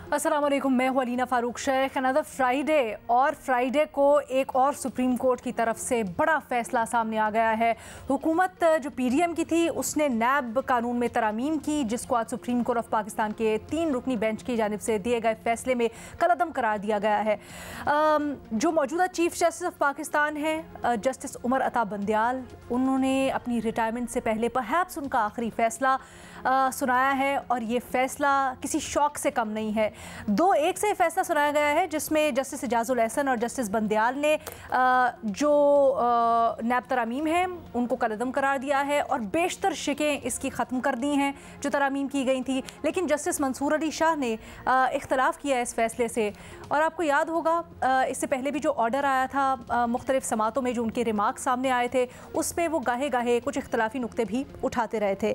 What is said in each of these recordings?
अस्सलाम वालेकुम, मैं हूं अलीना फ़ारूक शेख। अनदर फ्राइडे और फ्राइडे को एक और सुप्रीम कोर्ट की तरफ से बड़ा फ़ैसला सामने आ गया है। हुकूमत जो पीडीएम की थी उसने नैब कानून में तरमीम की, जिसको आज सुप्रीम कोर्ट ऑफ पाकिस्तान के 3 रुकनी बेंच की जानिब से दिए गए फ़ैसले में कलअदम करार दिया गया है। जो मौजूदा चीफ जस्टिस ऑफ पाकिस्तान हैं जस्टिस उमर अता बंदयाल, उन्होंने अपनी रिटायरमेंट से पहले परहैप्स उनका आखिरी फ़ैसला सुनाया है और ये फ़ैसला किसी शौक से कम नहीं है। 2-1 से फैसला सुनाया गया है, जिसमें जस्टिस इजाजुल एहसन और जस्टिस बंदयाल ने जो नैब तरामीम हैं उनको कलअदम करार दिया है और बेशतर शिकें इसकी ख़त्म कर दी हैं जो तरामीम की गई थी। लेकिन जस्टिस मंसूर अली शाह ने इख्तलाफ किया इस फैसले से। और आपको याद होगा इससे पहले भी जो ऑर्डर आया था मुख्तलिफ समातों में जो उनके रिमार्क सामने आए थे, उसमें वो गाहे गाहे कुछ इख्तलाफी नुक्ते भी उठाते रहे थे।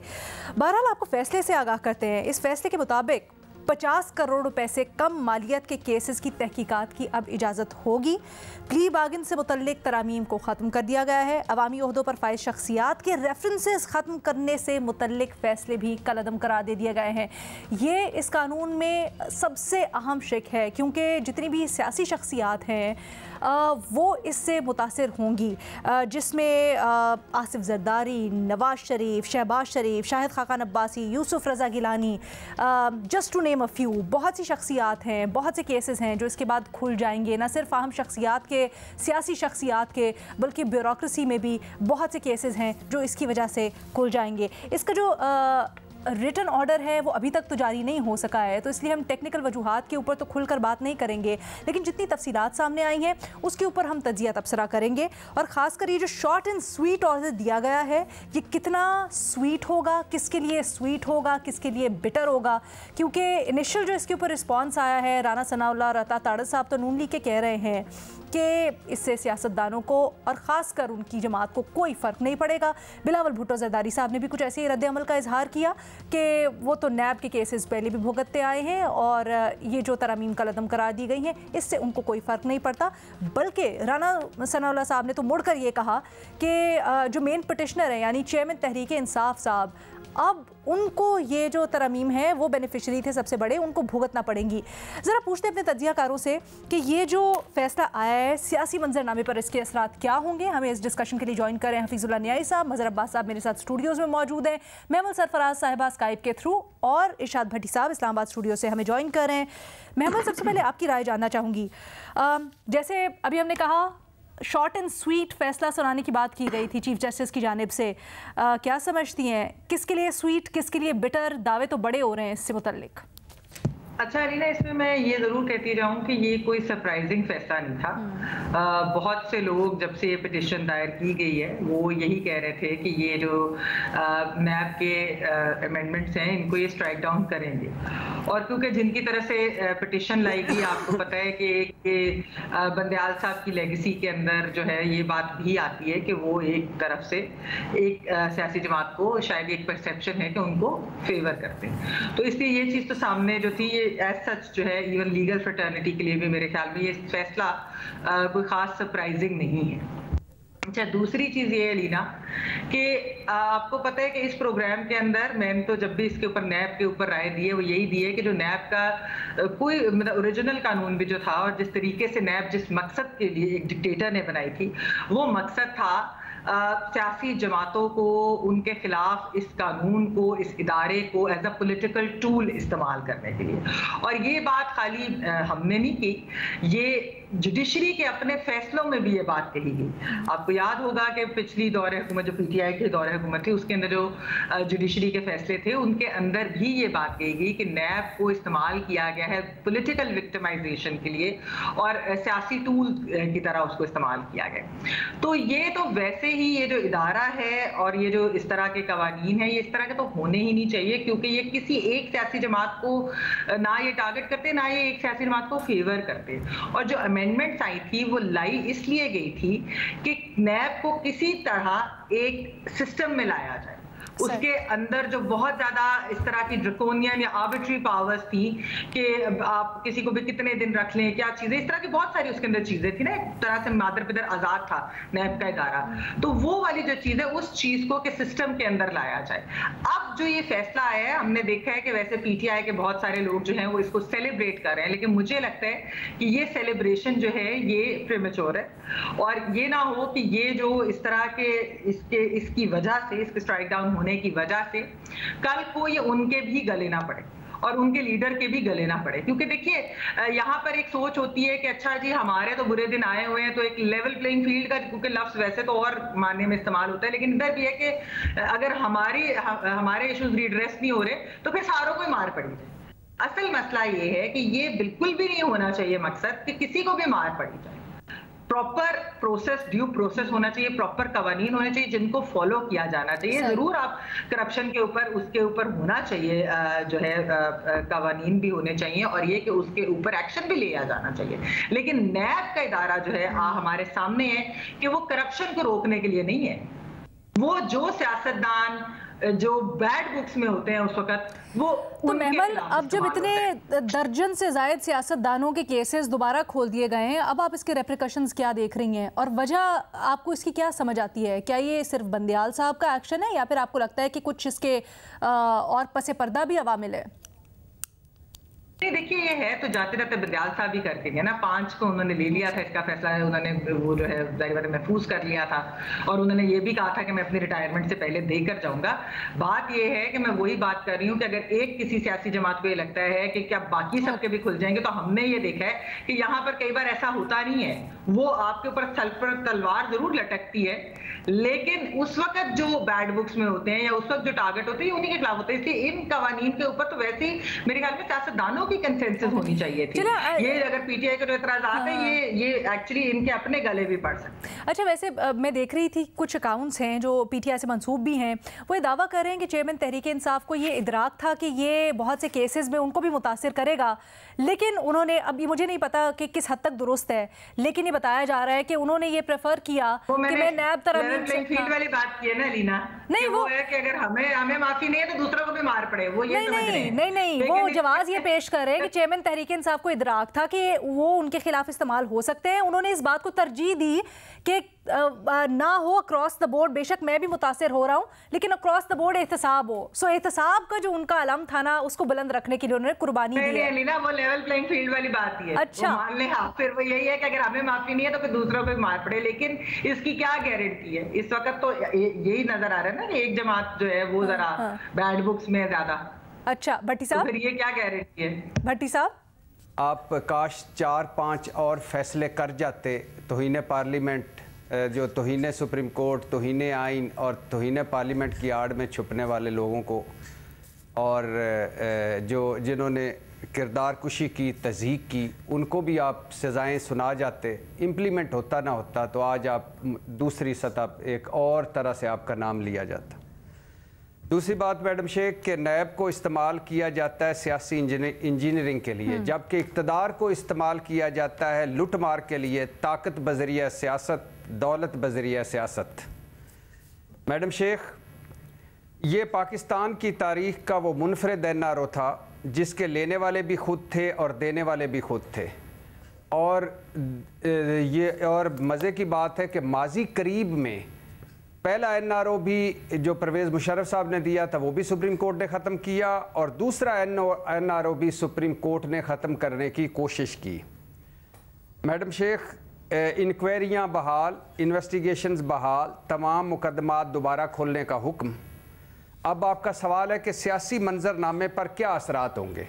बहरहाल आपको फैसले से आगाह करते हैं। इस फैसले के मुताबिक 50 करोड़ रुपए से कम मालियत के केसेस की तहकीकात की अब इजाज़त होगी। प्ली बार्गेन से मुतल्लिक तरामीम को ख़त्म कर दिया गया है। अवामी ओहदों पर फाइज शख्सियात के रेफरेंसेस ख़त्म करने से मुतल्लिक फ़ैसले भी कलअदम करार दे दिए गए हैं। ये इस कानून में सबसे अहम शिक है, क्योंकि जितनी भी सियासी शख्सियात हैं वो इससे मुतासिर होंगी, जिसमें Asif Zardari, Nawaz Sharif, Shahbaz Sharif, Shahid Khaqan Abbasi, Yousuf Raza Gilani, just to name a few. बहुत सी शख्सियात हैं, बहुत से केसेस हैं जो इसके बाद खुल जाएंगे। न सिर्फ अहम शख्सियात के, सियासी शख्सियात के, बल्कि ब्यूरोक्रेसी में भी बहुत से केसेस हैं जो इसकी वजह से खुल जाएंगे। इसका जो रिटन ऑर्डर है वो अभी तक तो जारी नहीं हो सका है, तो इसलिए हम टेक्निकल वजूहात के ऊपर तो खुलकर बात नहीं करेंगे, लेकिन जितनी तफसीलात सामने आई हैं उसके ऊपर हम तजिया तबसरा करेंगे। और ख़ासकर ये जो शॉर्ट एंड स्वीट ऑर्डर दिया गया है, ये कितना स्वीट होगा, किसके लिए स्वीट होगा, किसके लिए बिटर होगा। क्योंकि इनिशियल जो इसके ऊपर रिस्पॉन्स आया है, राना सनाउल्लाह और अता ताड़र साहब तो नून लीग के कह रहे हैं कि इससे सियासतदानों को और ख़ासकर उनकी जमात को कोई फ़र्क नहीं पड़ेगा। बिलावल भुट्टो ज़रदारी साहब ने भी कुछ ऐसे ही रद्द अमल का इजहार किया कि वो तो नैब के केसेस पहले भी भुगतते आए हैं और ये जो तरामीम कलअदम करार दी गई हैं इससे उनको कोई फ़र्क नहीं पड़ता। बल्कि राना सनाउल्लाह साहब ने तो मुड़कर ये कहा कि जो मेन पटिशनर हैं यानी चेयरमैन तहरीक इंसाफ साहब, अब उनको ये जो तरमीम है वो बेनिफिशरी थे सबसे बड़े, उनको भुगतना पड़ेंगी। ज़रा पूछते हैं अपने तजियाकारों से कि ये जो फ़ैसला आया है सियासी मंजरनामे पर इसके असरात क्या होंगे। हमें इस डिस्कशन के लिए ज्वाइन करें हफीज़ुल्लाह न्याई साहब, मज़हर अब्बास साहब मेरे साथ स्टूडियोज़ में मौजूद हैं, महमूद सरफराज साहिबा स्काइप के थ्रू, और इरशाद भट्टी साहब इस्लामाबाद स्टूडियो से हमें ज्वाइन कर रहे हैं। महमूद, सबसे पहले आपकी राय जानना चाहूँगी। जैसे अभी हमने कहा शॉर्ट एंड स्वीट फैसला सुनाने की बात की गई थी चीफ जस्टिस की जानिब से, क्या समझती हैं किसके लिए स्वीट, किसके लिए बिटर? दावे तो बड़े हो रहे हैं इससे मुतल्लिक। अच्छा अलीना, इसमें मैं ये ज़रूर कहती जाऊँ कि ये कोई सरप्राइजिंग फैसला नहीं था। बहुत से लोग जब से ये पिटिशन दायर की गई है वो यही कह रहे थे कि ये जो नैब के अमेंडमेंट्स हैं इनको ये स्ट्राइक डाउन करेंगे। और क्योंकि जिनकी तरफ से पिटिशन लाई गई, आपको पता है कि बंदयाल साहब की लेगेसी के अंदर जो है ये बात भी आती है कि वो एक तरफ से एक सियासी जमात को शायद एक परसेप्शन है कि उनको फेवर करते हैं, तो इसलिए ये चीज़ तो सामने जो थी एज सच जो है इवन लीगल फ्रेटर्निटी के लिए भी मेरे ख्याल में ये फैसला कोई ख़ास सरप्राइजिंग नहीं है। अच्छा, दूसरी चीज़ ये है लीना कि आपको पता है कि इस प्रोग्राम के अंदर मैंने तो जब भी इसके ऊपर नैब के ऊपर राय दी है वो यही दी है कि जो नैब का कोई मतलब ओरिजिनल कानून भी जो था और जिस तरीके से नैब जिस मकसद के लिए एक डिक्टेटर ने बनाई थी, वो मकसद था सियासी जमातों को उनके खिलाफ इस कानून को, इस इदारे को एज अ पॉलिटिकल टूल इस्तेमाल करने के लिए। और ये बात खाली हमने नहीं की, ये जुडिशरी के अपने फैसलों में भी ये बात कही गई। आपको याद होगा कि पिछली दौरे हुकूमत जो पीटीआई के दौरे हुकूमत थी उसके अंदर जो जुडिशरी के फैसले थे उनके अंदर भी ये बात कही गई कि नैब को इस्तेमाल किया गया है पॉलिटिकल विक्टिमाइजेशन के लिए और सियासी टूल की तरह उसको इस्तेमाल किया गया। तो ये तो वैसे ही ये जो इदारा है और ये जो इस तरह के कवानीन है ये इस तरह के तो होने ही नहीं चाहिए, क्योंकि ये किसी एक सियासी जमात को ना ये टारगेट करते, ना ये एक सियासी जमात को फेवर करते। और जो अमेंडमेंट्स आई थी वो लाई इसलिए गई थी कि नैब को किसी तरह एक सिस्टम में लाया जाए। उसके अंदर जो बहुत ज्यादा इस तरह की ड्रकोनियन या आर्बिट्री पावर्स थी कि आप किसी को भी कितने दिन रख लें, क्या चीजें, इस तरह की बहुत सारी उसके अंदर चीजें थी ना, एक तरह से मादर पिदर आजाद था नैब का इदारा। तो वो वाली जो चीज है उस चीज को के सिस्टम के अंदर लाया जाए। अब जो ये फैसला आया है, हमने देखा है कि वैसे पीटीआई के बहुत सारे लोग जो हैं वो इसको सेलिब्रेट कर रहे हैं, लेकिन मुझे लगता है कि ये सेलिब्रेशन जो है ये प्रीमेच्योर है, और ये ना हो कि ये जो इस तरह के इसकी वजह से, इसके स्ट्राइक डाउन होने की वजह से कल को ये उनके भी गले ना पड़े और उनके लीडर के भी गले ना पड़े। क्योंकि देखिए यहाँ पर एक सोच होती है कि अच्छा जी हमारे तो बुरे दिन आए हुए हैं, तो एक लेवल प्लेइंग फील्ड का, क्योंकि लफ्ज वैसे तो और मानने में इस्तेमाल होता है, लेकिन इधर भी है कि अगर हमारे इश्यूज रिड्रेस नहीं हो रहे तो फिर सारों को मार पड़ी जाए। असल मसला ये है कि ये बिल्कुल भी नहीं होना चाहिए मकसद कि किसी को भी मार पड़ी जाए। प्रॉपर प्रोसेस, ड्यू प्रोसेस होना चाहिए, प्रॉपर कवानीन होने चाहिए जिनको फॉलो किया जाना चाहिए। जरूर आप करप्शन के ऊपर, उसके ऊपर होना चाहिए, जो है कवानीन भी होने चाहिए, और ये कि उसके ऊपर एक्शन भी लिया जाना चाहिए। लेकिन नैब का इदारा जो है हमारे सामने है कि वो करप्शन को रोकने के लिए नहीं है। वो जो सियासतदान जो बैड बुक्स में होते हैं उस वक्त वो, तो महमल अब जब इतने दर्जन से जायद सियासतदानों के केसेस दोबारा खोल दिए गए हैं, अब आप इसके रेप्रिकॉशंस क्या देख रही हैं और वजह आपको इसकी क्या समझ आती है? क्या ये सिर्फ बंदियाल साहब का एक्शन है या फिर आपको लगता है कि कुछ इसके और पसे पर्दा भी अवामिल है? देखिए ये है तो जाते जाते बंदियाल साहब भी कर देंगे ना, 5 को उन्होंने ले लिया था, इसका फैसला है, उन्होंने वो जो है जाहिर बात है महफूज कर लिया था, और उन्होंने ये भी कहा था कि मैं अपनी रिटायरमेंट से पहले देकर जाऊंगा। बात ये है कि मैं वही बात कर रही हूँ कि अगर एक किसी सियासी जमात को ये लगता है कि क्या बाकी सबके भी खुल जाएंगे, तो हमने ये देखा है कि यहाँ पर कई बार ऐसा होता नहीं है। वो आपके ऊपर सर पर तलवार जरूर लटकती है, लेकिन उस वक्त जो बैड बुक्स में होते हैं या उस वक्त जो टारगेट होते हैं उन्हीं के खिलाफ होते हैं। इसलिए इन कवानीन के ऊपर तो वैसे ही मेरे ख्याल में सियासतदानों की कंसेंसस होनी चाहिए थी। ये अगर पीटीआई के जो एतराज़ात है ये एक्चुअली इनके अपने गले भी पड़ सकते हैं। अच्छा, वैसे मैं देख रही थी कुछ अकाउंट्स हैं जो पीटीआई से मंसूब भी हैं, वो ये दावा कर रहे हैं कि चेयरमैन तहरीक इंसाफ को ये इदराक था कि ये बहुत से केसेस में उनको भी मुतासिर करेगा, लेकिन उन्होंने, अब ये मुझे नहीं पता कि किस हद तक दुरुस्त है, लेकिन ये बताया जा रहा है कि उन्होंने ये प्रेफर किया कि मैं नैब तरमीम फील्ड वाली बात की है ना लीना, नहीं वो है कि अगर हमें माफी नहीं है तो दूसरों को भी मार पड़े, वो ये नहीं वो जवाब ये पेश कर रहे हैं कि चेयरमैन तहरीक इंसाफ को इदराक था कि वो उनके खिलाफ इस्तेमाल हो सकते हैं। उन्होंने इस बात को तरजीह दी कि ना हो अक्रॉस द बोर्ड, बेशक मैं भी मुतासिर हो रहा हूँ, लेकिन अक्रॉस द बोर्ड एहतसाब हो। सो एहतसाब का जो उनका अलम था ना, उसको बुलंद रखने के लिए उन्होंने कुर्बानी दी है। लीना वो लेवल प्लेइंग फील्ड वाली बात ही है। अच्छा, मान ले, हाँ, फिर वो यही है कि अगर हमें माफी नहीं है तो फिर दूसरों को मार पड़े, लेकिन इसकी क्या गारंटी है? इस वक्त तो यही नजर आ रहा है ना कि एक जमात जो है वो जरा बैड बुक्स में ज्यादा। अच्छा भट्टी साहब, फिर ये क्या गारंटी है? भट्टी साहब, आप काश 4-5 और फैसले कर जाते, तौहीन पार्लियामेंट, जो तौहीन सुप्रीम कोर्ट, तौहीन आइन और तौहीन पार्लियामेंट की आड़ में छुपने वाले लोगों को, और जिन्होंने किरदार कुशी की, तज़हीक की, उनको भी आप सज़ाएँ सुना जाते। इम्प्लीमेंट होता ना होता तो आज आप दूसरी सतह एक और तरह से आपका नाम लिया जाता। दूसरी बात मैडम शेख के नैब को इस्तेमाल किया जाता है सियासी इंजीनियरिंग के लिए, जबकि इक़्तिदार को इस्तेमाल किया जाता है लुट मार के लिए, ताकत बज़रिया सियासत, दौलत बज़रिया सियासत। मैडम शेख, ये पाकिस्तान की तारीख़ का वो मुनफरिद एनआरओ था जिसके लेने वाले भी खुद थे और देने वाले भी खुद थे। और मज़े की बात है कि माजी करीब में पहला एनआरओ भी जो परवेज़ मुशर्रफ साहब ने दिया था वो भी सुप्रीम कोर्ट ने ख़त्म किया, और दूसरा एनआरओ भी सुप्रीम कोर्ट ने ख़त्म करने की कोशिश की। मैडम शेख, इंक्वायरियाँ बहाल, इन्वेस्टिगेशंस बहाल, तमाम मुकदमात दोबारा खोलने का हुक्म। अब आपका सवाल है कि सियासी मंजरनामे पर क्या असरात होंगे?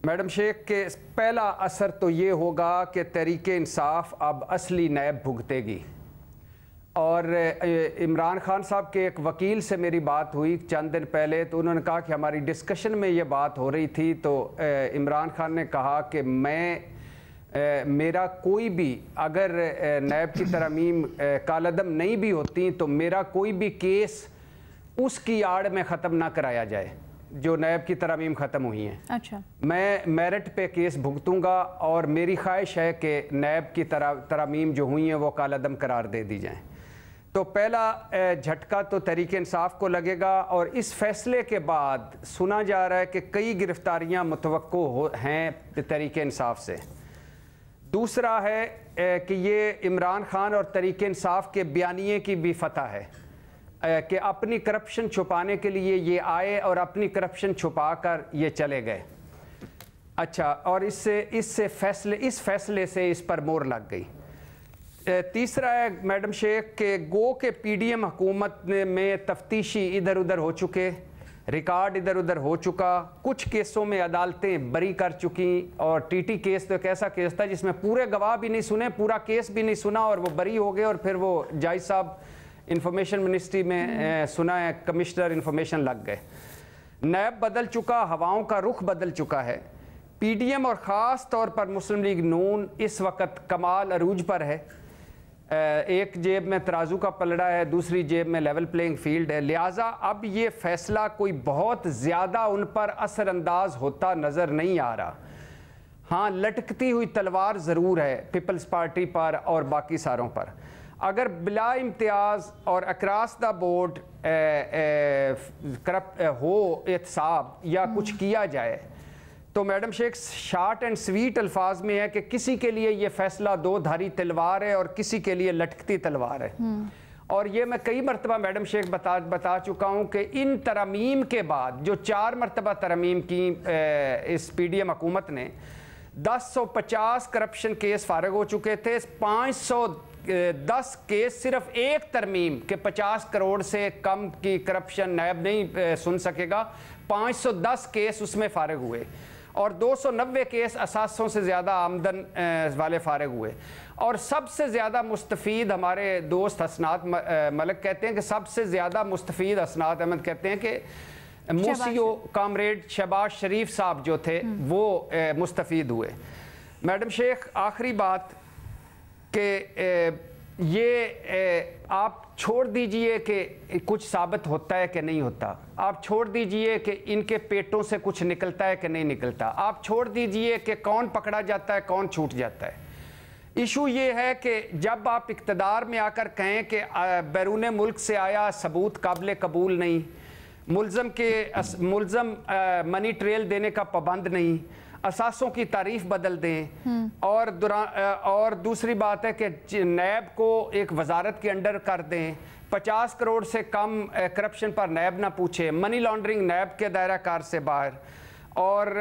मैडम शेख के पहला असर तो ये होगा कि तहरीक इंसाफ अब असली नैब भुगतेगी। और इमरान खान साहब के एक वकील से मेरी बात हुई चंद दिन पहले, तो उन्होंने कहा कि हमारी डिस्कशन में ये बात हो रही थी, तो इमरान खान ने कहा कि मेरा कोई भी, अगर नैब की तरमीम कालदम नहीं भी होती तो मेरा कोई भी केस उसकी आड़ में ख़त्म ना कराया जाए जो नैब की तरमीम ख़त्म हुई हैं। अच्छा, मैं मेरिट पे केस भुगतूंगा और मेरी ख्वाहिश है कि नैब की तरमीम जो हुई हैं वो कालदम करार दे दी जाएँ। तो पहला झटका तो तहरीक इंसाफ को लगेगा और इस फैसले के बाद सुना जा रहा है कि कई गिरफ्तारियां मुतवक्को हैं तहरीक इंसाफ से। दूसरा है कि ये इमरान खान और तहरीक इंसाफ के बयानिए की भी फतह है कि अपनी करप्शन छुपाने के लिए ये आए और अपनी करप्शन छुपा कर ये चले गए। अच्छा, और इस फैसले से इस पर मोहर लग गई। तीसरा है मैडम शेख के गो के पीडीएम हुकूमत में तफ्तीशी इधर उधर हो चुके, रिकॉर्ड इधर उधर हो चुका, कुछ केसों में अदालतें बरी कर चुकी और टीटी केस तो एक ऐसा केस था जिसमें पूरे गवाह भी नहीं सुने, पूरा केस भी नहीं सुना और वो बरी हो गए और फिर वो जज साहब इंफॉर्मेशन मिनिस्ट्री में सुना है कमिश्नर इंफॉर्मेशन लग गए। नैब बदल चुका, हवाओं का रुख बदल चुका है। पीडीएम और ख़ास तौर पर मुस्लिम लीग नून इस वक्त कमाल अरूज पर है। एक जेब में तराजू का पलड़ा है, दूसरी जेब में लेवल प्लेइंग फील्ड है। लिहाजा अब ये फैसला कोई बहुत ज़्यादा उन पर असरअंदाज होता नज़र नहीं आ रहा। हाँ, लटकती हुई तलवार ज़रूर है पीपल्स पार्टी पर और बाकी सारों पर। अगर बिला इम्तियाज़ और अक्रॉस द बोर्ड हो एहतसाब या कुछ किया जाए तो madam Sheikh short and sweet अल्फाज में है कि किसी के लिए ये फैसला दो धारी तलवार है और किसी के लिए लटकती तलवार है। और ये मैं कई मरतबा मैडम शेख बता चुका हूँ कि इन तरमीम के बाद जो 4 मरतबा तरमीम की इस पीडीएम हुकूमत ने 1050 करप्शन केस फारग हो चुके थे। 510 केस सिर्फ एक तरमीम के 50 करोड़ से कम की करप्शन नैब नहीं सुन सकेगा, 510 केस उसमें फारग हुए और 290 केस असासों से ज़्यादा आमदन वाले फारग हुए। और सबसे ज़्यादा मुस्तफ़ीद हमारे दोस्त हसनात मलिक कहते हैं कि सबसे ज़्यादा मुस्तफ़ीद हसनात अहमद कहते हैं कि मूसीओ कामरेड शहबाज शरीफ साहब जो थे वो मुस्तफ़ीद हुए। मैडम शेख आखिरी बात कि ये आप छोड़ दीजिए कि कुछ साबित होता है कि नहीं होता, आप छोड़ दीजिए कि इनके पेटों से कुछ निकलता है कि नहीं निकलता, आप छोड़ दीजिए कि कौन पकड़ा जाता है कौन छूट जाता है। इशू ये है कि जब आप इक़्तिदार में आकर कहें कि बैरून मुल्क से आया सबूत काबिल कबूल नहीं, मुल्ज़म मनी ट्रेल देने का पाबंद नहीं, असासों की तारीफ बदल दें और दूसरी बात है कि नैब को एक वजारत के अंडर कर दें, 50 करोड़ से कम करप्शन पर नैब ना पूछे, मनी लॉन्ड्रिंग नैब के दायरा कार से बाहर और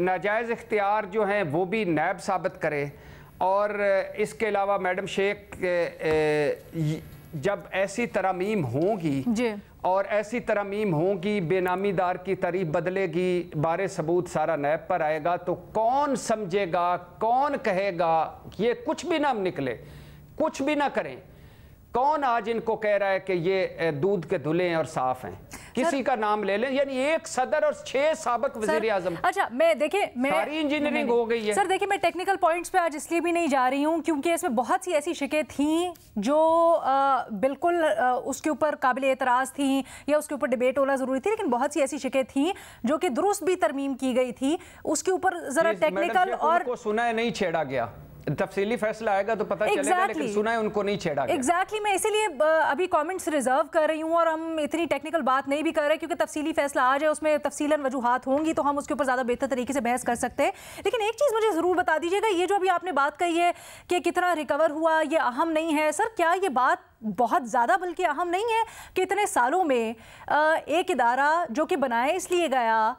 नाजायज़ इख्तियार जो हैं वो भी नैब साबित करे। और इसके अलावा मैडम शेख जब ऐसी तरमीम होंगी और ऐसी तरमीम होंगी, बेनामीदार की तारीफ बदलेगी, बारे सबूत सारा नैब पर आएगा, तो कौन समझेगा, कौन कहेगा ये कुछ भी ना निकले, कुछ भी ना करें। कौन आज इनको कह रहा है कि ये दूध के धुले हैं और साफ हैं? किसी का नाम ले लें, यानी एक सदर और 6 साबिक वज़ीर आज़म। अच्छा, मैं सारी इंजीनियरिंग हो गई है। सर देखिए, मैं टेक्निकल पॉइंट्स पे आज इसलिए भी नहीं जा रही हूँ क्योंकि इसमें बहुत सी ऐसी शिकायत थी जो बिल्कुल उसके ऊपर काबिल एतराज़ थी या उसके ऊपर डिबेट होना ज़रूरी थी, लेकिन बहुत सी ऐसी शिकायत थी जो कि दुरुस्त भी तरमीम की गई थी, उसके ऊपर ज़रा टेक्निकल और सुना है नहीं छेड़ा गया। तफसीली फैसला आएगा तो पता चलेगा, लेकिन सुना है उनको नहीं छेड़ा गया। एग्जैक्टली, मैं इसीलिए अभी कमेंट्स रिजर्व कर रही हूँ और हम इतनी टेक्निकल बात नहीं भी कर रहे क्योंकि तफसीली फैसला आ जाए उसमें तफसीलन वजूहात होंगी तो हम उसके ऊपर ज़्यादा बेहतर तरीके से बहस कर सकते हैं। लेकिन एक चीज़ मुझे ज़रूर बता दीजिएगा, ये जो अभी आपने बात कही है कि कितना रिकवर हुआ ये अहम नहीं है, सर क्या ये बात बहुत ज़्यादा बल्कि अहम नहीं है कि इतने सालों में एक इदारा जो कि बनाया इसलिए गया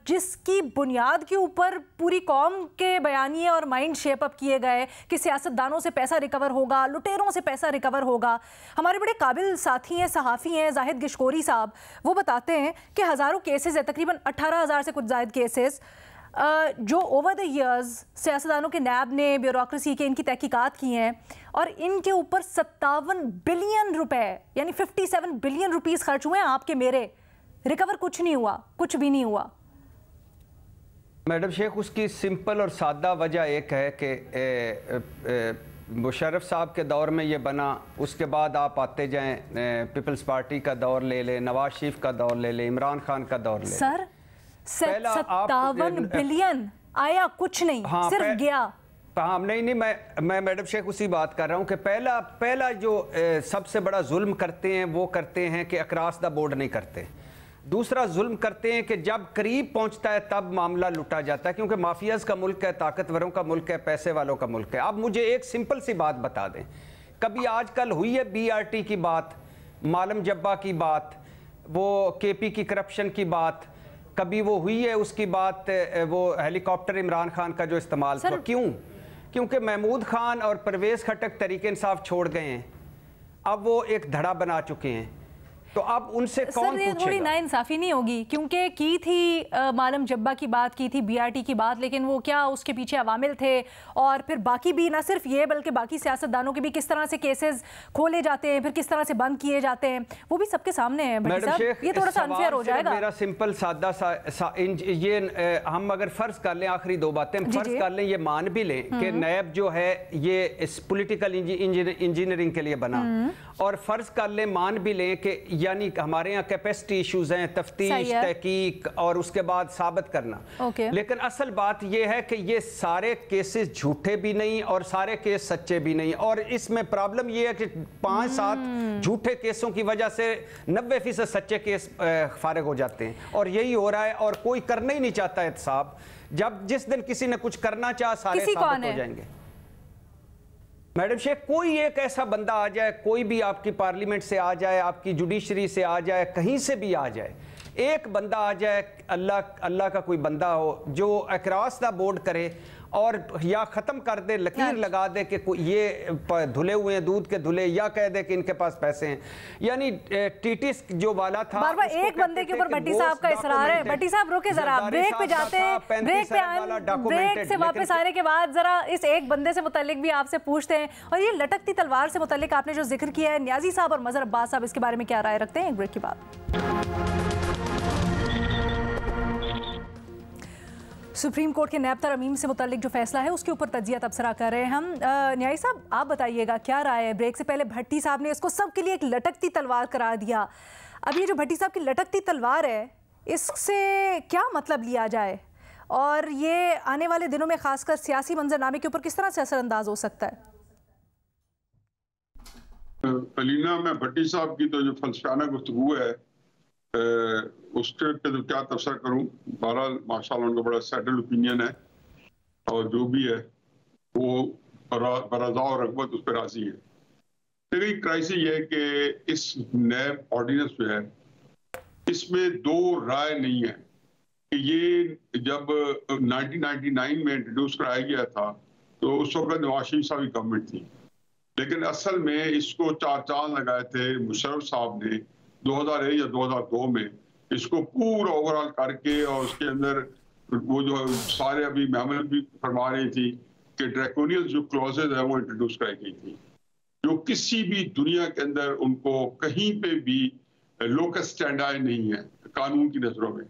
जिसकी बुनियाद के ऊपर पूरी कौम के बयानिए और माइंड शेप अप किए गए कि सियासतदानों से पैसा रिकवर होगा, लुटेरों से पैसा रिकवर होगा। हमारे बड़े काबिल साथी हैं, सहाफ़ी हैं जाहिद गिशकोरी साहब, वो बताते हैं कि हज़ारों केसेस है, तकरीबन 18,000 से कुछ ज़ायद केसेस जो ओवर द ईयर्स सियासतदानों के नैब ने, ब्यूरोक्रेसी के इनकी तहकीकात की हैं और इनके ऊपर 57 बिलियन रुपए यानी 57 बिलियन रुपीस खर्च हुए हैं आपके मेरे, रिकवर कुछ नहीं हुआ, कुछ भी नहीं हुआ। मैडम शेख उसकी सिंपल और सादा वजह एक है कि मुशर्रफ साहब के दौर में ये बना, उसके बाद आप आते जाएं, पीपल्स पार्टी का दौर ले लें, नवाज शरीफ का दौर ले लें, इमरान खान का दौर ले लें। सर 57 बिलियन आया कुछ नहीं, सिर्फ गया। हाँ नहीं मैं मैडम शेख उसी बात कर रहा हूँ कि पहला जो सबसे बड़ा जुल्म करते हैं वो करते हैं कि अक्रॉस द बोर्ड नहीं करते। दूसरा जुल्म करते हैं कि जब करीब पहुंचता है तब मामला लुटा जाता है, क्योंकि माफियाज का मुल्क है, ताकतवरों का मुल्क है, पैसे वालों का मुल्क है। अब मुझे एक सिंपल सी बात बता दें, कभी आजकल हुई है BRT की बात, मालम जब्बा की बात, वो KP की करप्शन की बात, कभी वो हुई है उसकी बात, वो हेलीकॉप्टर इमरान खान का जो इस्तेमाल था? क्यों? क्योंकि महमूद खान और परवेज़ खटक तरीके इंसाफ छोड़ गए हैं, अब वो एक धड़ा बना चुके हैं, तो अब उनसे कौन पूछेगा? थोड़ी नाइंसाफी नहीं होगी? क्योंकि की थी मालम जब्बा की बात, की थी BRT की बात, लेकिन वो क्या उसके पीछे अवामिल थे, और फिर बाकी भी, ना सिर्फ ये बल्कि बाकी सियासतदानों के भी किस तरह से केसेस खोले जाते हैं, फिर किस तरह से बंद किए जाते हैं, वो भी सबके सामने है। मैडम शेख, ये थोड़ा सा अनफेयर हो जाएगा। मेरा सिंपल सादा सा ये हम अगर फर्ज कर लें, आखिरी दो बातें हम फर्ज कर लें, ये मान भी लें कि नैब जो है ये इस पॉलिटिकल इंजीनियरिंग के लिए बना, और फर्ज कर लें, मान भी लें कि यानी हमारे यहाँ कैपेसिटी इश्यूज हैं, तफ्तीश, तहकीक और उसके बाद साबित करना। लेकिन असल बात यह है कि ये सारे केसेस झूठे भी नहीं और सारे केस सच्चे भी नहीं, और इसमें प्रॉब्लम यह है कि 5-7 झूठे केसों की वजह से 90% सच्चे केस फारिग हो जाते हैं, और यही हो रहा है। और कोई करना ही नहीं चाहता एहतसाब। जब जिस दिन किसी ने कुछ करना चाहा, सारे साबित हो जाएंगे। मैडम शेख, कोई एक ऐसा बंदा आ जाए, कोई भी आपकी पार्लियामेंट से आ जाए, आपकी जुडिशरी से आ जाए, कहीं से भी आ जाए, एक बंदा आ जाए, अल्लाह का कोई बंदा हो जो अक्रॉस द बोर्ड करे और या ख़त्म कर दे, लकीर लगा दे कि ये धुले हुए हैं दूध के धुले, या कह दे कि इनके पास पैसे हैं। यानी टीटीस जो वाला था, बार-बार एक बंदे के ऊपर भट्टी साहब का इसरार है। भट्टी साहब रुके जरा, ब्रेक पे जाते हैं, ब्रेक से वापस आने के बाद जरा इस एक बंदे से मुतालिक भी आपसे पूछते हैं, और ये लटकती तलवार से मुतालिक आपने जो जिक्र किया है, न्याजी साहब और मजहर अब्बास साहब इसके बारे में क्या राय रखते हैं? एक ब्रेक के बाद। सुप्रीम कोर्ट के नैब तरमीम से मुतालिक जो फैसला है उसके ऊपर तजिया तबसरा कर रहे हैं हम। न्यायी साहब, आप बताइएगा क्या राय है? ब्रेक से पहले भट्टी साहब ने इसको सबके लिए एक लटकती तलवार करार दिया। अब ये जो भट्टी साहब की लटकती तलवार है, इससे क्या मतलब लिया जाए, और ये आने वाले दिनों में खासकर सियासी मंजरनामे के ऊपर किस तरह से असरअंदाज हो सकता है? अलीना, मैं भट्टी साहब की तो जो फलसफाना गुफ्तगू है उसके पे तो क्या तबसरा करूं। बहरहाल माशाल्लाह उनका बड़ा सेटल ओपिनियन है, और जो भी है वो बरज़ा और रग़बत उस पर राजी है। लेकिन क्राइसिस ये है कि इस नैब ऑर्डिनेंस जो है इसमें दो राय नहीं है कि ये जब 1999 में इंट्रोड्यूस कराया गया था तो उस वक्त नवाज शरीफ साहब की गवर्नमेंट थी, लेकिन असल में इसको 4 चांद लगाए थे मुशर्रफ साहब ने 2001 या 2002 में, इसको पूरा ओवरऑल करके, और उसके अंदर वो जो सारे अभी महमद भी फरमा रही थी कि ड्रैकोनियल जो क्लॉजेज है वो इंट्रोड्यूस कराई गई थी, जो किसी भी दुनिया के अंदर उनको कहीं पे भी लोकस स्टैंडर्ड नहीं है कानून की नजरों में।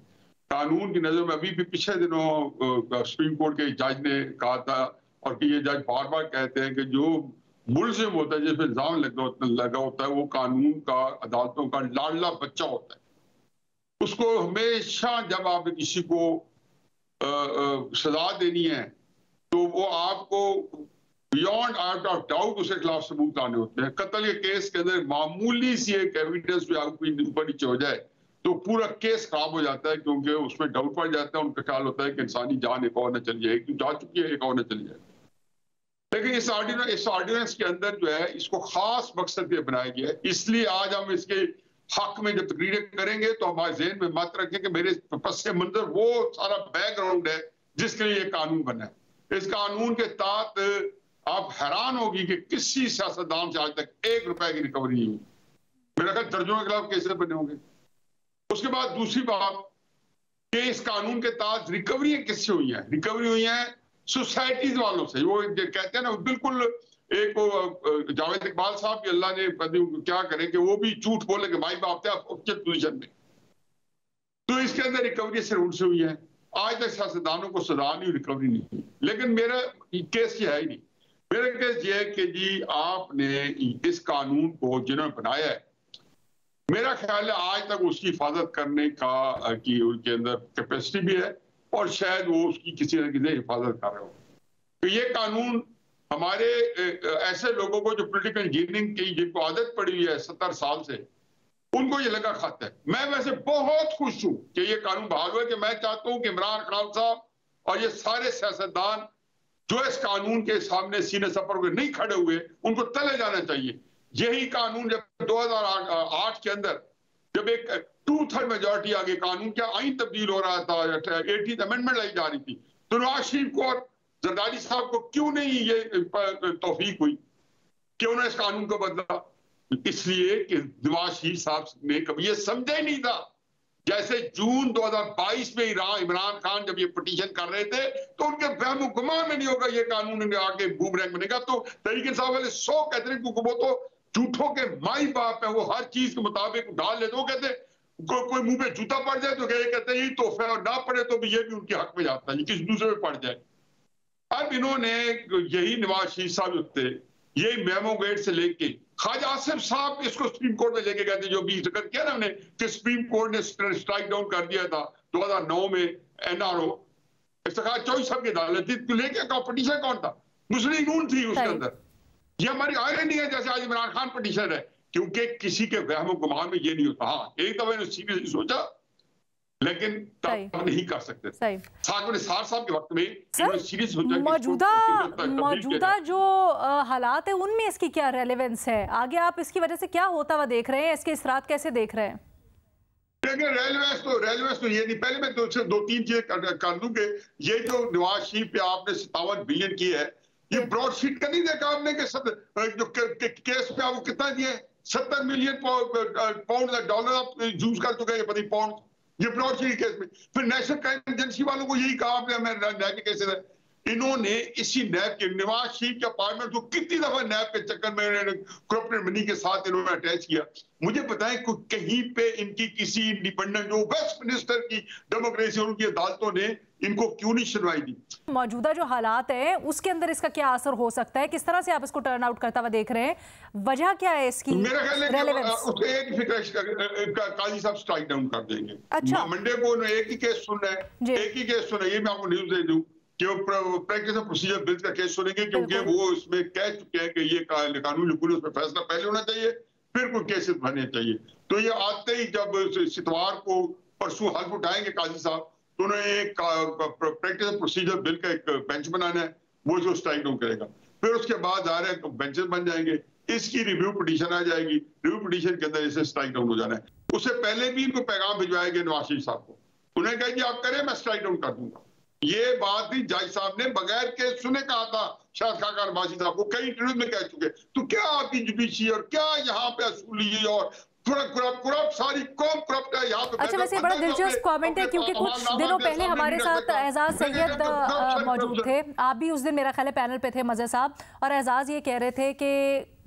कानून की नजरों में अभी भी पिछले दिनों सुप्रीम कोर्ट के जज ने कहा था, और कि ये जज बार बार कहते हैं कि जो मुल्ज़िम होता है, जिसमें इल्जाम लगा होता है, वो कानून का, अदालतों का लाडला बच्चा होता है। उसको हमेशा जब आप किसी को सजा देनी है तो वो आपको बियॉन्ड आउट ऑफ डाउट उसके खिलाफ सबूत लाने होते हैं। कत्ल के केस के अंदर मामूली सी एक एविडेंस भी आपको ऊपर नीचे हो जाए तो पूरा केस खराब हो जाता है, क्योंकि उसमें डाउट पड़ जाता है। उनका ख्याल होता है कि इंसानी जान एक और न चली जाए, क्यों जा चुकी है, एक और न चली जाए। लेकिन इस ऑर्डिनेंस के अंदर जो है इसको खास मकसद के बनाया गया है। इसलिए आज हम इसके हक में जब तकरीरें करेंगे तो हमारे ज़हन में मत रखें कि मेरे पस मंजर वो सारा बैकग्राउंड है जिसके लिए ये कानून बना है। इस कानून के तहत आप हैरान होगी कि किसी सियासतदान से आज तक 1 रुपए की रिकवरी नहीं हुई। मेरा ख्याल दर्जनों के खिलाफ केसेस बने होंगे। उसके बाद दूसरी बात कि इस कानून के तहत रिकवरी किससे हुई है? रिकवरी हुई है सोसाइटीज वालों से। वो कहते हैं ना, बिल्कुल एक जावेद इकबाल साहब की अल्लाह ने क्या करे कि वो भी झूठ बोले कि माई बाप थे ऑब्जेक्ट पोजीशन में, तो इसके अंदर रिकवरी सिर्फ उनसे हुई है। आज तक सियासतदानों को सजा नहीं, रिकवरी नहीं हुई। लेकिन मेरा केस ये है ही नहीं। मेरा केस ये है कि जी आपने इस कानून को जिन्होंने बनाया है, मेरा ख्याल है आज तक उसकी हिफाजत करने का कि उनके अंदर कैपेसिटी भी है, और शायद वो उसकी किसी न किसी हिफाजत कर रहे हो। तो ये कानून हमारे ऐसे लोगों को जो पॉलिटिकल इंजीनियरिंग की जिनको आदत पड़ी हुई है 70 साल से, उनको ये लगा खाता है। मैं वैसे बहुत खुश हूं कि ये कानून बहाल हुआ, कि मैं चाहता हूं कि इमरान खान साहब और ये सारे सियासतदान जो इस कानून के सामने सीने सफर हुए नहीं खड़े हुए, उनको तले जाना चाहिए। यही कानून जब 2008 के अंदर जब एक 2/3 मेजोरिटी आ गई, कानून क्या आइन तब्दील हो रहा था, 18th अमेंडमेंट लाई जा रही थी, तो नवाज शरीफ को और जरदारी साहब को क्यों नहीं ये तौफीक हुई कि उन्होंने इस कानून को बदला? इसलिए कि नवाज शरीफ साहब ने कभी ये समझा ही नहीं था। जैसे जून 2022 में इमरान खान जब ये पिटीशन कर रहे थे, तो उनके वहम गुमान में नहीं होगा ये कानून आगे बूमरैंग बनेगा। तो तहरीक इंसाफ वाले 100 कहते हैं कि वो तो झूठों के माई बाप है, वो हर चीज के मुताबिक ढाल लेते। वो कहते कोई मुंह पे जूता पड़ जाए तो कहते हैं ये तोहफा, और ना पड़े तो भी ये भी उनके हक में जाता है, ये किसी दूसरे पे पड़ जाए। अब इन्होंने यही नवाज शरीफ साहब थे, यही मेमो गेट से लेके ख्वाजा आसिफ साहब इसको सुप्रीम कोर्ट में लेके गए थे, जो भी जिक्र किया ना हमने कि सुप्रीम कोर्ट ने स्ट्राइक डाउन कर दिया था 2009 में एनआरओ इफ्तिखार चौधरी साहब की अदालत थी, तो लेके कॉम्पिटिशन कौन था? मुस्लिम लीग थी उसके अंदर। ये हमारी आयरनी है जैसे आज इमरान खान पिटीशन है, क्योंकि किसी के वहम गुमान में ये नहीं होता। हाँ, एक दफा मैंने सीरियसली सोचा, लेकिन तब नहीं कर सकते। निसार साहब के वक्त में सीरियस सोचा मौजूदा जो हालात है उनमें इसकी क्या रेलेवेंस है? आगे आप इसकी वजह से क्या होता हुआ देख रहे हैं, इसके इसरात कैसे देख रहे हैं? रेलेवेंस तो ये नहीं। पहले मैं दो तीन चीजें कर दूं कि ये जो नवाज शरीफ पे आपने 57 बिलियन की है, ये ब्रॉडशीट का नहीं देखा आपने कि जो केस पे आपको कितना दिए? 70 मिलियन पाउंड डॉलर आप यूज कर चुके हैं, पता पाउंड, ये ब्रॉडशीट केस में। फिर नेशनल क्राइम एजेंसी वालों को यही कहा आपने, मैं नैब के केस है, इन्होंने इसी नैब के नवाज शरीफ के अपार्टमेंट को कितनी दफा नैब के चक्कर में कॉर्पोरेट मनी के साथ इन्होंने अटैच किया। मुझे बताएं कहीं पे इनकी किसी इंडिपेंडेंट जो वेस्ट मिनिस्टर की डेमोक्रेसी उनकी अदालतों ने इनको क्यों नहीं सुनवाई दी? मौजूदा जो हालात है उसके अंदर इसका क्या असर हो सकता है? किस तरह से आप इसको टर्न आउट करता हुआ देख रहे हैं? वजह क्या है इसकी? मेरा ख्याल है उसको एक ही फिक्र काजी साहब स्ट्राइक डाउन कर देंगे। अच्छा, मंडे को एक ही केस सुनना है, एक ही केस सुना है। ये मैं आपको न्यूज दे दूं कि वो प्रैक्टिस ऑफ प्रोसीजर बिल का केस सुनेंगे, क्योंकि वो इसमें कह चुके हैं कि ये कानूनी लिखूल उसमें फैसला पहले होना चाहिए, फिर कोई केसेस बनने चाहिए। तो ये आते ही जब सितवार को परसों हल्फ उठाएंगे काजी साहब, तो उन्हें एक प्रैक्टिस ऑफ प्रोसीजर बिल का एक बेंच बनाना है, वो जो स्ट्राइक डाउन करेगा। फिर उसके बाद आ रहे बेंचेस बन जाएंगे, इसकी रिव्यू पिटीशन आ जाएगी, रिव्यू पिटीशन के अंदर इसे स्ट्राइक डाउन हो जाना है। उससे पहले भी इनको पैगाम भिजवाया गया नवाज शरीफ साहब को, उन्हें कहा कि आप करें, मैं स्ट्राइक डाउन कर दूंगा। ये बात भी जज साहब ने बगैर केस सुने कहा था, शायद खाकार बासी साहब को कई इंटरव्यू में कह चुके। तो क्या आपकी जुडिशरी और क्या यहाँ पे असूली और करप्ट सारी कौम करप्ट है यहाँ पे। अच्छा, वैसे बड़ा दिलचस्प कमेंट है, क्योंकि कुछ दिनों पहले हमारे साथ एजाज सैयद मौजूद थे, आप भी उस दिन मेरा ख्याल है पैनल पे थे मज़े साहब, और एजाज ये कह रहे थे कि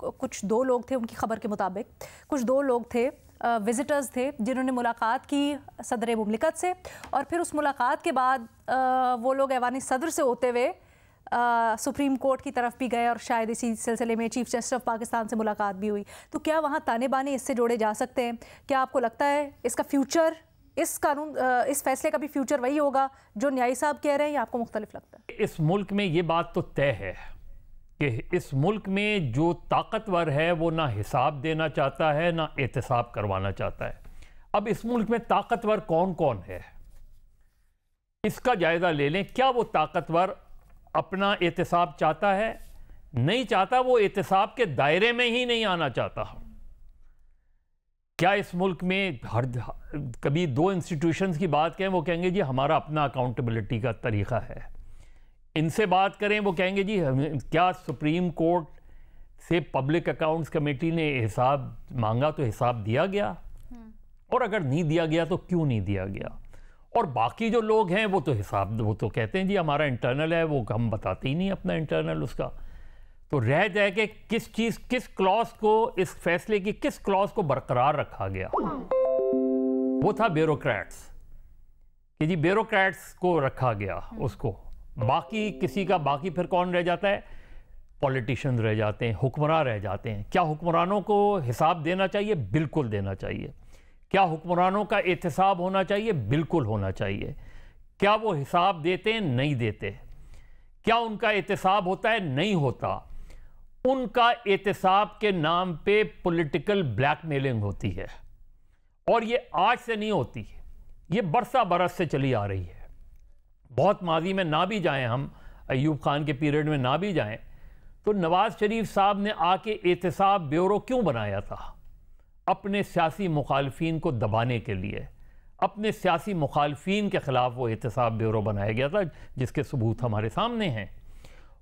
कुछ 2 लोग थे, उनकी खबर के मुताबिक कुछ 2 लोग थे, विजिटर्स थे, जिन्होंने मुलाकात की सदर मुमलिकत से, और फिर उस मुलाकात के बाद वो लोग ऐवानी सदर से होते हुए सुप्रीम कोर्ट की तरफ भी गए, और शायद इसी सिलसिले में चीफ जस्टिस ऑफ पाकिस्तान से मुलाकात भी हुई। तो क्या वहाँ ताने बाने इससे जोड़े जा सकते हैं? क्या आपको लगता है इसका फ्यूचर, इस कानून, इस फैसले का भी फ्यूचर वही होगा जो न्यायी साहब कह रहे हैं, या आपको मुख्तलिफ लगता है? इस मुल्क में ये बात तो तय है कि इस मुल्क में जो ताकतवर है वो ना हिसाब देना चाहता है, ना एहतसाब करवाना चाहता है। अब इस मुल्क में ताकतवर कौन कौन है, इसका जायज़ा ले लें। क्या वो ताकतवर अपना एहतसाब चाहता है? नहीं चाहता, वो एहतसाब के दायरे में ही नहीं आना चाहता। क्या इस मुल्क में कभी 2 इंस्टीट्यूशंस की बात करें, वो कहेंगे जी हमारा अपना अकाउंटेबिलिटी का तरीका है। इनसे बात करें, वो कहेंगे जी क्या सुप्रीम कोर्ट से पब्लिक अकाउंट्स कमेटी ने हिसाब मांगा तो हिसाब दिया गया, और अगर नहीं दिया गया तो क्यों नहीं दिया गया? और बाकी जो लोग हैं वो तो हिसाब, वो तो कहते हैं जी हमारा इंटरनल है, वो हम बताते ही नहीं अपना इंटरनल उसका। तो रह जाए कि किस चीज़, किस क्लॉज को, इस फैसले की किस क्लॉज को बरकरार रखा गया। वो था ब्यूरोक्रेट्स, कि जी ब्यूरोक्रेट्स को रखा गया उसको, बाकी किसी का, बाकी फिर कौन रह जाता है? पॉलिटिशियंस रह जाते हैं, हुक्मरान रह जाते हैं। क्या हुक्मरानों को हिसाब देना चाहिए? बिल्कुल देना चाहिए। क्या हुक्मरानों का एहतसाब होना चाहिए? बिल्कुल होना चाहिए। क्या वो हिसाब देते हैं? नहीं देते। क्या उनका एहतसाब होता है? नहीं होता। उनका एहतसाब के नाम पे पॉलिटिकल ब्लैकमेलिंग होती है, और ये आज से नहीं होती, ये बरसा बरस से चली आ रही है। बहुत माजी में ना भी जाएं, हम अयूब खान के पीरियड में ना भी जाएं, तो नवाज शरीफ साहब ने आके एहतसाब ब्यूरो क्यों बनाया था? अपने सियासी मुखालफीन को दबाने के लिए, अपने सियासी मुखालफीन के खिलाफ वो एहतसाब ब्यूरो बनाया गया था, जिसके सबूत हमारे सामने हैं।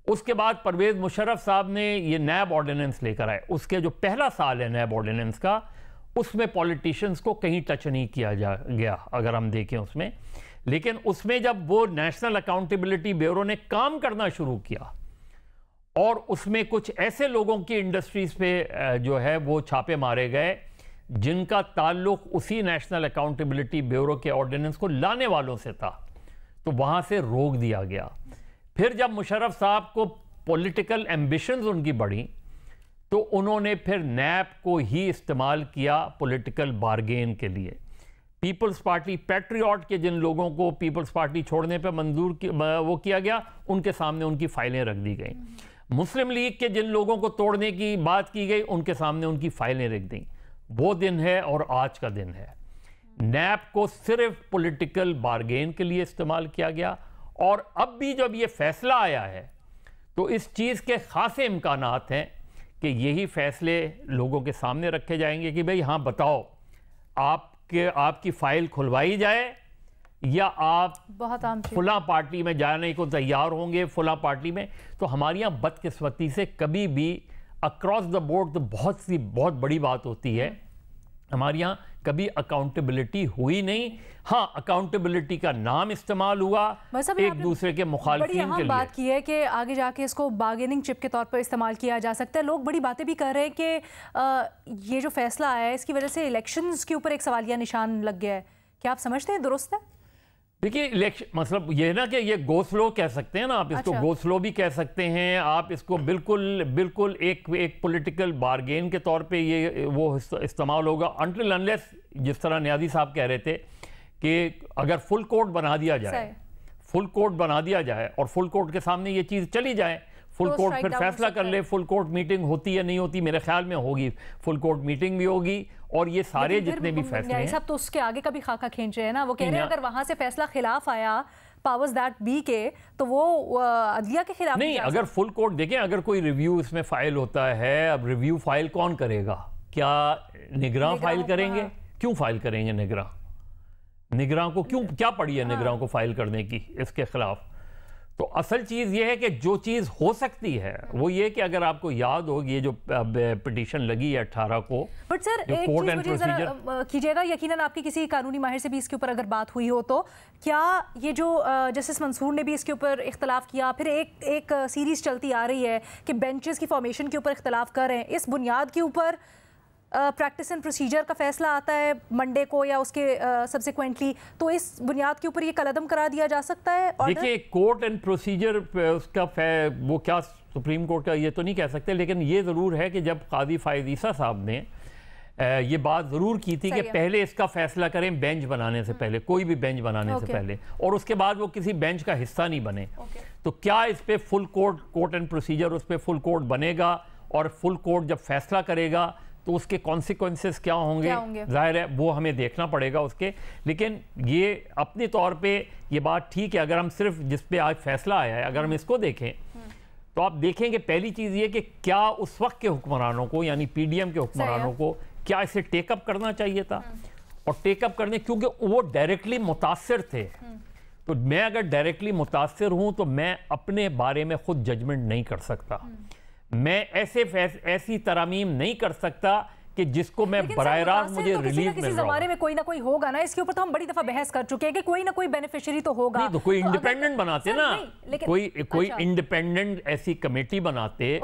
उसके बाद परवेज़ मुशर्रफ साहब ने ये नैब ऑर्डिनेंस लेकर आए। उसके जो पहला साल है नैब ऑर्डिनेंस का, उसमें पॉलिटिशियंस को कहीं टच नहीं किया गया, अगर हम देखें उसमें। लेकिन उसमें जब वो नेशनल अकाउंटेबिलिटी ब्यूरो ने काम करना शुरू किया, और उसमें कुछ ऐसे लोगों की इंडस्ट्रीज पे जो है वो छापे मारे गए जिनका ताल्लुक उसी नेशनल अकाउंटेबिलिटी ब्यूरो के ऑर्डिनेंस को लाने वालों से था, तो वहाँ से रोक दिया गया। फिर जब मुशर्रफ साहब को पॉलिटिकल एम्बिशंस उनकी बढ़ी, तो उन्होंने फिर नैब को ही इस्तेमाल किया पॉलिटिकल बार्गेन के लिए। पीपल्स पार्टी पैट्रियट के जिन लोगों को पीपल्स पार्टी छोड़ने पर वो किया गया, उनके सामने उनकी फाइलें रख दी गई। मुस्लिम लीग के जिन लोगों को तोड़ने की बात की गई, उनके सामने उनकी फाइलें रख दी। वो दिन है और आज का दिन है। नैब को सिर्फ पॉलिटिकल बार्गेन के लिए इस्तेमाल किया गया, और अब भी जब ये फैसला आया है तो इस चीज़ के खासे इम्कानात हैं कि यही फैसले लोगों के सामने रखे जाएंगे कि भाई हाँ बताओ, आपकी फाइल खुलवाई जाए या आप बहुत आम फुला पार्टी में जाने को तैयार होंगे, फुला पार्टी में। तो हमारे यहाँ बदकिस्मती से कभी भी अक्रॉस द बोर्ड तो बहुत बड़ी बात होती है, हमारे यहाँ कभी अकाउंटेबिलिटी हुई नहीं। हाँ, अकाउंटेबिलिटी का नाम इस्तेमाल हुआ एक दूसरे के मुखालिफिन के लिए। बात की है कि आगे जाके इसको बार्गेनिंग चिप के तौर पर इस्तेमाल किया जा सकता है। लोग बड़ी बातें भी कर रहे हैं कि ये जो फैसला आया है इसकी वजह से इलेक्शंस के ऊपर एक सवालिया निशान लग गया है। क्या आप समझते हैं दुरुस्त है? देखिए, इलेक्शन मतलब ये ना कि ये गो स्लो कह सकते हैं ना आप इसको, गो स्लो भी कह सकते हैं आप इसको। बिल्कुल एक पॉलिटिकल बार्गेन के तौर पे ये वो इस्तेमाल होगा अनटिल अनलेस, जिस तरह न्याजी साहब कह रहे थे कि अगर फुल कोर्ट बना दिया जाए और फुल कोर्ट के सामने ये चीज़ चली जाए, फुल कोर्ट फिर फैसला कर ले। फुल कोर्ट मीटिंग होती या नहीं होती, मेरे ख्याल में होगी, फुल कोर्ट मीटिंग भी होगी, और ये सारे जितने भी फैसले हैं सब तो उसके आगे का भी खाका खींच रहे हैं ना। वो कह रहे हैं अगर वहां से फैसला खिलाफ आया पावर्स दैट बी के, तो वो अदलिया के खिलाफ नहीं। अगर फुल कोर्ट देखें, अगर कोई रिव्यू इसमें फाइल होता है, अब रिव्यू फाइल कौन करेगा? क्या निगरान फाइल करेंगे? क्यों फाइल करेंगे निगरान को? क्यों, क्या पड़ी है निगरान को फाइल करने की इसके खिलाफ? तो असल चीज़ ये है कि जो चीज़ हो सकती है वो ये कि अगर आपको याद हो ये जो पिटीशन लगी है 18 को, बट सर एक चीज़ मुझे जरा कीजिएगा, यकीनन आपकी किसी कानूनी माहिर से भी इसके ऊपर अगर बात हुई हो, तो क्या ये जो जस्टिस मंसूर ने भी इसके ऊपर इख्तलाफ किया, फिर एक सीरीज चलती आ रही है कि बेंचेस की फॉर्मेशन के ऊपर इख्तलाफ कर रहे हैं, इस बुनियाद के ऊपर प्रैक्टिस एंड प्रोसीजर का फैसला आता है मंडे को या उसके सब्सिक्वेंटली, तो इस बुनियाद के ऊपर ये कलअदम करा दिया जा सकता है? देखिए, कोर्ट एंड प्रोसीजर उसका वो क्या सुप्रीम कोर्ट का ये तो नहीं कह सकते, लेकिन ये ज़रूर है कि जब काजी फायद ईसा साहब ने ये बात ज़रूर की थी कि पहले इसका फैसला करें बेंच बनाने से पहले, कोई भी बेंच बनाने से पहले, और उसके बाद वो किसी बेंच का हिस्सा नहीं बने। तो क्या इस पर फुल कोर्ट एंड प्रोसीजर उस पर फुल कोर्ट बनेगा, और फुल कोर्ट जब फैसला करेगा तो उसके कॉन्सिक्वेंसेस क्या होंगे, जाहिर है वो हमें देखना पड़ेगा उसके। लेकिन ये अपने तौर पे ये बात ठीक है, अगर हम सिर्फ जिस पे आज फैसला आया है अगर हम इसको देखें तो आप देखेंगे पहली चीज़ ये कि क्या उस वक्त के हुक्मरानों को, यानी पीडीएम के हुक्मरानों को, क्या इसे टेकअप करना चाहिए था? और टेकअप करने, क्योंकि वो डायरेक्टली मुतासिर थे, तो मैं अगर डायरेक्टली मुतासिर हूं तो मैं अपने बारे में खुद जजमेंट नहीं कर सकता। मैं ऐसी तरामीम नहीं कर सकता कि जिसको मैं बराह रास्त मुझे रिलीफ मिल रहा है। में कोई ना कोई होगा ना, इसके ऊपर तो हम बड़ी दफा बहस कर चुके हैं कि कोई ना कोई बेनिफिशियरी तो होगा। नहीं तो कोई इंडिपेंडेंट बनाते ना, कोई इंडिपेंडेंट ऐसी कमेटी बनाते,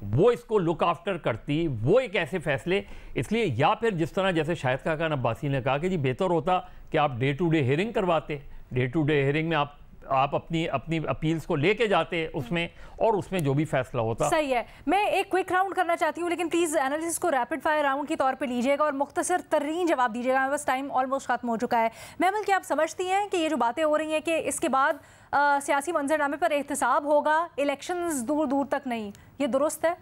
वो इसको लुक आफ्टर करती, वो एक ऐसे फैसले। इसलिए या फिर जिस तरह जैसे शाहिद खान अब्बासी ने कहा कि जी बेहतर होता कि आप डे टू डे हियरिंग करवाते, डे टू डे हियरिंग में आप आप अपनी अपील्स को लेके जाते उसमें, और उसमें जो भी फैसला होता। सही है। मैं एक क्विक राउंड करना चाहती हूँ, लेकिन प्लीज एनालिसिस को रैपिड फायर राउंड के तौर पे लीजिएगा और मुख्तसर तरीन जवाब दीजिएगा, बस टाइम ऑलमोस्ट खत्म हो चुका है। महमल, क्या आप समझती हैं कि ये जो बातें हो रही हैं कि इसके बाद सियासी मंजरनामे पर एहतसाब होगा, इलेक्शंस दूर दूर तक नहीं, ये दुरुस्त है?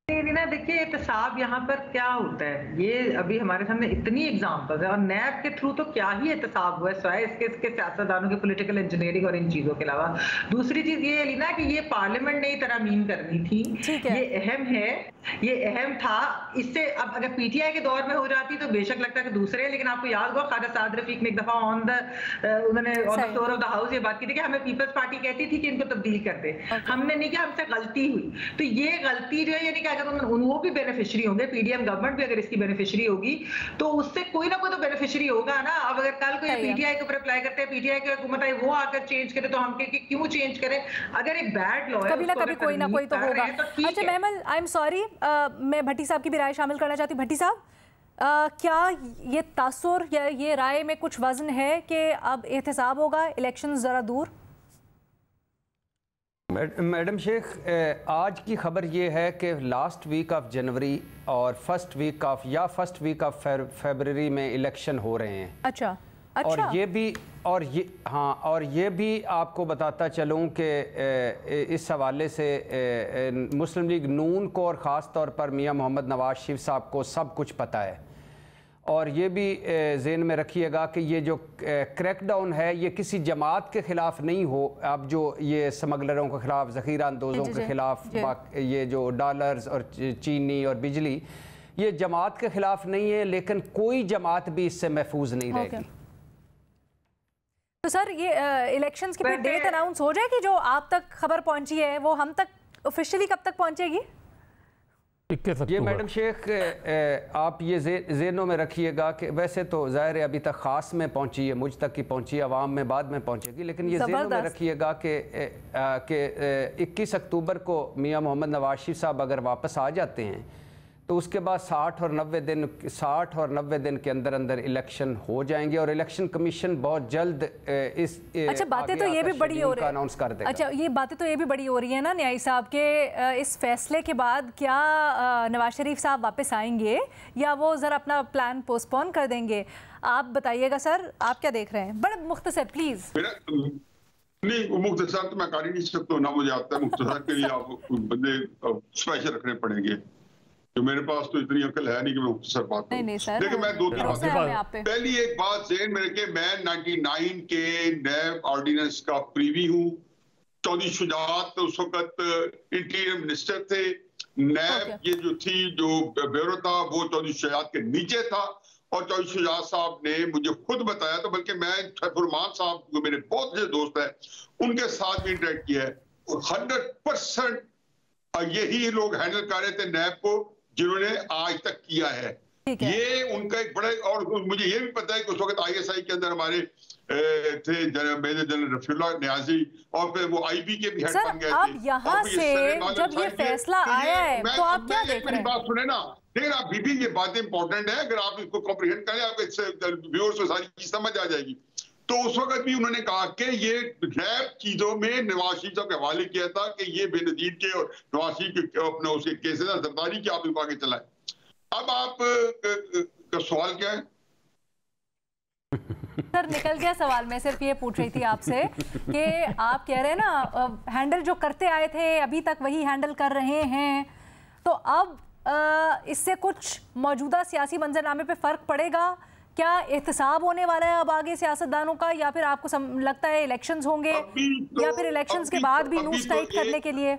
ना देखिए, एहतसाब यहाँ पर क्या होता है, ये अभी हमारे सामने इतनी एग्जाम्पल्स है, और नैब के थ्रू तो क्या ही एहतसाब हुआ है सिवाय इसके सियासतदानों के पॉलिटिकल इंजीनियरिंग और इन चीजों के अलावा। दूसरी चीज ये लीना कि ये पार्लियामेंट ने ही तरमीम करनी थी, ये अहम है, ये अहम था। इससे अब अगर पीटीआई के दौर में हो जाती तो बेशक लगता है कि दूसरे, लेकिन आपको याद होगा ख्वाजा साद रफीक ने एक दफा उन्होंने on the floor of the house ये बात की थी कि हमें पीपल्स पार्टी कहती थी कि इनको तब्दील कर दे, हमने नहीं किया, हमसे गलती हुई। तो ये गलती जो है, यानी कि अगर वो भी बेनिफिशियरी होंगे, पीडीएम गवर्नमेंट भी अगर इसकी बेनिफिशियरी होगी तो उससे कोई ना कोई तो बेनिफिशियरी होगा ना। अब अगर कल को पीटीआई के ऊपर अप्लाई करते हैं, पीटीआई की हुकूमत आई, वो आकर चेंज करे, तो हम क्यों चेंज करें? अगर एक बैड लॉ है, कभी ना कभी कोई ना कोई तो होगा। अच्छा महमल, आई एम सॉरी, मैं भट्टी साहब की भी राय शामिल करना चाहती हूँ। भट्टी साहब, क्या ये तासुर या ये राय में कुछ वजन है कि अब एहतसाब होगा, इलेक्शन जरा दूर? मैडम शेख, आज की खबर ये है कि लास्ट वीक ऑफ जनवरी और फर्स्ट वीक ऑफ फरवरी में इलेक्शन हो रहे हैं। अच्छा। और ये भी आपको बताता चलूँ कि इस हवाले से मुस्लिम लीग नून को और ख़ास तौर पर मियां मोहम्मद नवाज शरीफ साहब को सब कुछ पता है। और ये भी ज़हन में रखिएगा कि ये जो क्रैकडाउन है ये किसी जमात के ख़िलाफ़ नहीं हो। अब जो ये स्मगलरों के ख़िलाफ़, ज़ख़ीरा अंदोज़ों के ख़िलाफ़, ये जो डॉलर्स और चीनी और बिजली, ये जमात के ख़िलाफ़ नहीं है, लेकिन कोई जमात भी इससे महफूज नहीं रहेगी। तो सर, ये इलेक्शंस की डेट अनाउंस हो जाएगी? जो आप तक खबर पहुंची है वो हम तक ऑफिशियली कब तक पहुंचेगी? ये मैडम शेख, आप ये ज़हनों में रखिएगा कि वैसे तो ज़ाहिर है अभी तक ख़ास में पहुंची है, मुझ तक की पहुंची है, अवाम में बाद में पहुंचेगी, लेकिन ये ज़हनों में रखिएगा कि 21 अक्टूबर को मियां मोहम्मद नवाज शरीफ साहब अगर वापस आ जाते हैं तो उसके बाद 60 और 90 दिन के अंदर अंदर इलेक्शन हो जाएंगे और इलेक्शन कमीशन बहुत जल्द इस अच्छा बातें तो ये भी बड़ी हो रही है, अनाउंस कर देगा। अच्छा, ये बातें तो ये भी बड़ी हो रही है ना न्यायी साहब के इस फैसले के बाद क्या नवाज शरीफ साहब वापस आएंगे या वो ज़रा अपना प्लान पोस्टपोन कर देंगे? आप बताइएगा सर, आप क्या देख रहे हैं? बड़ा मुख्तसर प्लीज। नहीं, वो मुख्तसर तो मैं कर ही नहीं सकता ना, मुझे आता है मुख्तसर के लिए आप बंदे स्पेशल रखने पड़ेंगे, तो मेरे पास तो इतनी अकल है नहीं कि मैं मुख्तसर बात करूं। लेकिन मैं दो तीन बातें, पहली एक बात ज़हन में रखिए, मैं 99 के नैब ऑर्डिनेंस का प्रीवी हूँ। चौधरी शुजात उस वक्त इंटीरियर मिनिस्टर थे। नैब ये जो थी, जो ब्यूरो था, वो चौधरी शुजात के नीचे था और चौधरी शुजात साहब ने मुझे खुद बताया, तो बल्कि मैं फरमान साहब जो मेरे बहुत अच्छे दोस्त है उनके साथ भी इंटरेक्ट किया है, 100% यही लोग हैंडल कर रहे थे नैब को जिन्होंने आज तक किया है। ये उनका एक बड़ा, और मुझे ये भी पता है कि उस वक्त आईएसआई के अंदर हमारे थे मेजर जनरल रफीउल्लाह नियाजी और फिर वो आईबी के भी हेड बन गए थे। अब यहाँ से जब ये फैसला आया है तो आप क्या देख रहे हैं? बात सुने ना, लेकिन आप भी ये बात इंपॉर्टेंट है, अगर आप इसको कॉम्प्रिहेंड करें, आप व्यूअर्स को सारी चीज समझ आ जाएगी। तो उस वक्त भी उन्होंने कहा कि ये नैब चीजों में नवाज शरीफ साहब के हवाले किया था कि ये बेनजीर के और नवाज शरीफ के अपने उसके केसेस है सरदारी की, आप इनको आगे चलाएं। अब आप का सवाल क्या है? सर निकल गया सवाल, मैं सिर्फ ये पूछ रही थी आपसे कि आप कह रहे हैं ना हैंडल जो करते आए थे अभी तक वही हैंडल कर रहे हैं, तो अब इससे कुछ मौजूदा सियासी मंजरनामे पे फर्क पड़ेगा? क्या एहतसाब होने वाला है अब आगे सियासतदानों का, या फिर आपको लगता है इलेक्शंस होंगे या फिर इलेक्शंस के बाद भी नूस टाइट करने के लिए?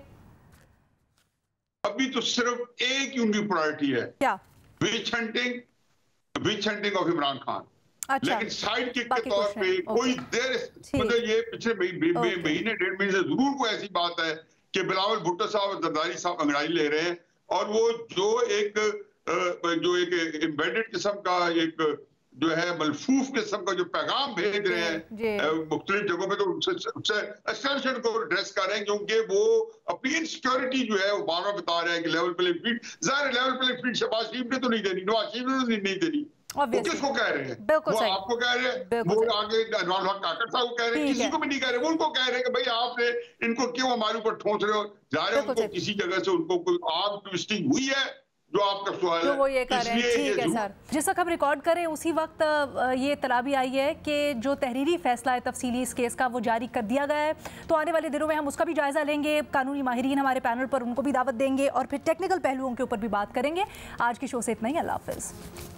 अभी तो सिर्फ एक ही उनकी प्रायोरिटी है, क्या? विच हंटिंग ऑफ इमरान खान। अच्छा, लेकिन साइड किक के तौर पे कोई देर, मतलब ये पिछले महीने 1.5 महीने से जरूर कोई ऐसी बात है कि बिलावल भुट्टो साहब और जरदारी साहब अंगड़ाई ले रहे हैं, और वो जो एक एम्बेडेड किस्म का एक जो है मलफूफ किस्म का जो पैगाम भेज रहे हैं मुख्तलिफ जगहों पे, तो उससे एस्टेब्लिशमेंट को एड्रेस कर रहे हैं, क्योंकि वो अपनी इनसिक्योरिटी जो है वो बार बार बता रहे हैं कि लेवल प्लेइंग फील्ड, ज़ाहिर लेवल प्लेइंग फील्ड शहबाज शरीफ ने तो नहीं देनी, नवाज शरीफ ने नहीं देनी, वो किसको कह रहे हैं? वो आपको कह रहे हैं, वो आगे अनवर हक काकड़ साहब को कह रहे हैं, किसी को भी नहीं कह रहे। वो उनको कह रहे हैं कि भाई आपने इनको क्यों हमारे ऊपर ठोस रहे हो? जाहिर है उनको किसी जगह से उनको कोई आग ट्विस्टिंग हुई है जो आपका सवाल है। वो ये कह रहे हैं। ठीक है सर, जिस वक्त हम रिकॉर्ड करें उसी वक्त ये इत्तला भी आई है कि जो तहरीरी फैसला है तफसीली इस केस का वो जारी कर दिया गया है। तो आने वाले दिनों में हम उसका भी जायजा लेंगे, कानूनी माहिरीन हमारे पैनल पर उनको भी दावत देंगे और फिर टेक्निकल पहलुओं के ऊपर भी बात करेंगे। आज की शो से इतना ही, अल्लाह हाफिज़।